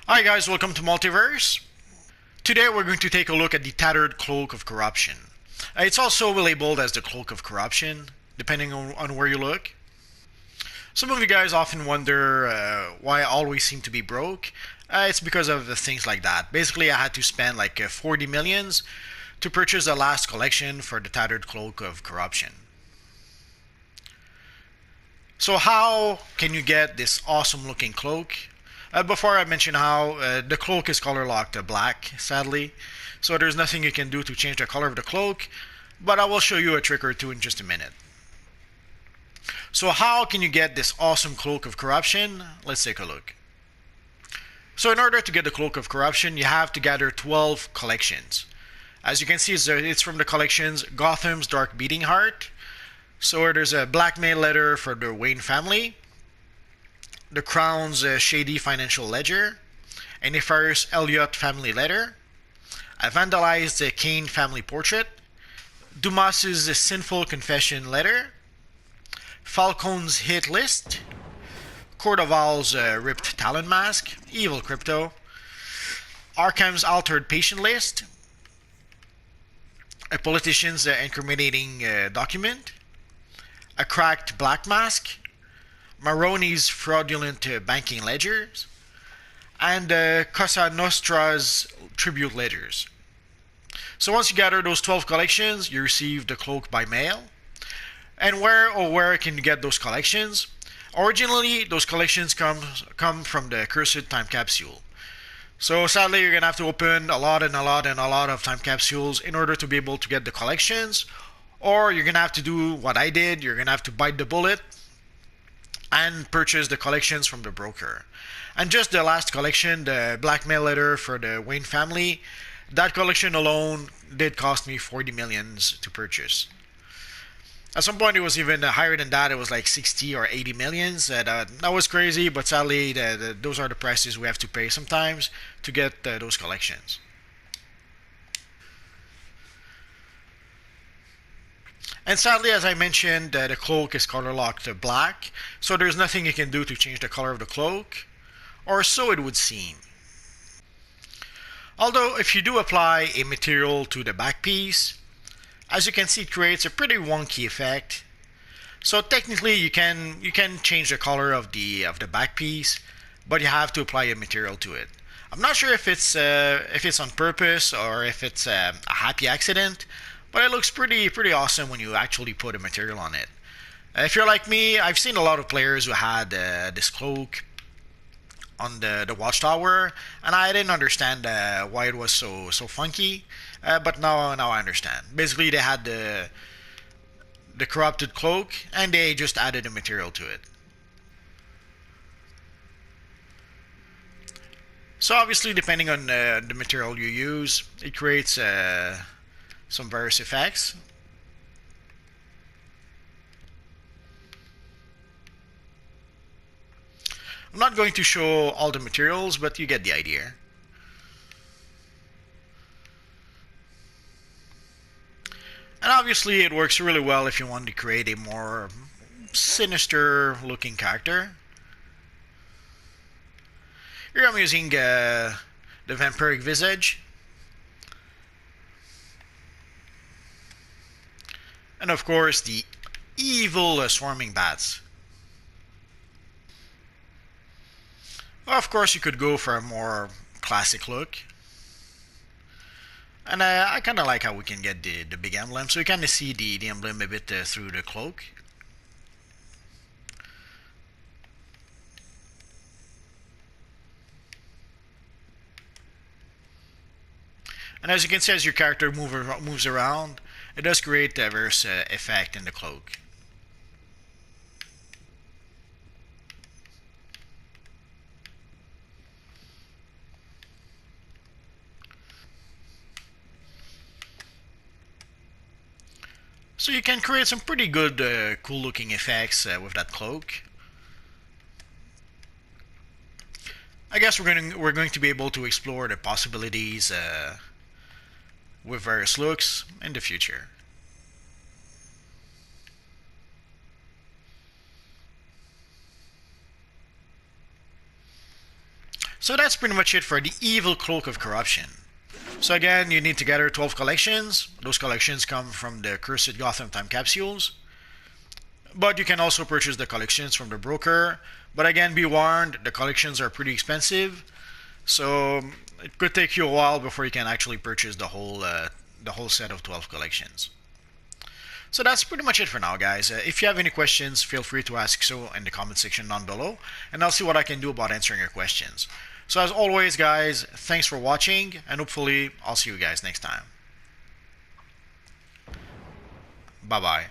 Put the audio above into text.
Hi guys, welcome to Multiverse. Today we're going to take a look at the Tattered Cloak of Corruption. It's also labeled as the Cloak of Corruption, depending on where you look. Some of you guys often wonder why I always seem to be broke. It's because of the things like that. Basically, I had to spend like 40 millions to purchase the last collection for the Tattered Cloak of Corruption. So how can you get this awesome looking cloak? Before I mention how, the cloak is color locked to black, sadly. So there's nothing you can do to change the color of the cloak, but I will show you a trick or two in just a minute. So how can you get this awesome Cloak of Corruption? Let's take a look. So in order to get the Cloak of Corruption, you have to gather 12 collections. As you can see, it's from the collections Gotham's Dark Beating Heart. So there's a Blackmail Letter for the Wayne family, the Crown's Shady Financial Ledger, a Nefarious Elliot family letter, a vandalized Kane family portrait, Dumas's Sinful Confession letter, Falcon's hit list, Cordoval's ripped Talon mask, Evil Crypto, Arkham's altered patient list, a politician's incriminating document, a cracked black mask, Maroni's fraudulent banking ledgers, and Cosa Nostra's tribute ledgers. So once you gather those 12 collections, you receive the cloak by mail. And where can you get those collections? Originally, those collections come from the Cursed Time Capsule. So sadly, you're gonna have to open a lot and a lot and a lot of time capsules in order to be able to get the collections. Or you're gonna have to do what I did. You're gonna have to bite the bullet and purchase the collections from the broker. And just the last collection, the Blackmail Letter for the Wayne family, that collection alone did cost me 40 millions to purchase. At some point, it was even higher than that. It was like 60 or 80 millions. That was crazy, but sadly, those are the prices we have to pay sometimes to get those collections. And sadly, as I mentioned, the cloak is color locked to black, so there's nothing you can do to change the color of the cloak, or so it would seem. Although, if you do apply a material to the back piece, as you can see, it creates a pretty wonky effect. So technically, you can change the color of the back piece, but you have to apply a material to it. I'm not sure if it's on purpose or if it's a happy accident, but it looks pretty awesome when you actually put a material on it. If you're like me, I've seen a lot of players who had this cloak on the watchtower, and I didn't understand why it was so funky. But now I understand. Basically, they had the corrupted cloak, and they just added a material to it. So obviously, depending on the material you use, it creates some various effects. I'm not going to show all the materials, but you get the idea. And obviously, it works really well if you want to create a more sinister looking character. Here I'm using the vampiric visage, and of course the evil swarming bats. Well, of course, you could go for a more classic look. And I kind of like how we can get the big emblem, so you kind of see the emblem a bit through the cloak. And as you can see, as your character moves around, it does create a diverse effect in the cloak. So you can create some pretty good, cool looking effects with that cloak. I guess we're going to be able to explore the possibilities with various looks in the future. So that's pretty much it for the Evil Cloak of Corruption. So again, you need to gather 12 collections. Those collections come from the Cursed Gotham Time Capsules. But you can also purchase the collections from the broker. But again, be warned, the collections are pretty expensive. So it could take you a while before you can actually purchase the whole set of 12 collections. So that's pretty much it for now, guys. If you have any questions, feel free to ask so in the comment section down below, and I'll see what I can do about answering your questions. So as always, guys, thanks for watching, and hopefully I'll see you guys next time. Bye-bye.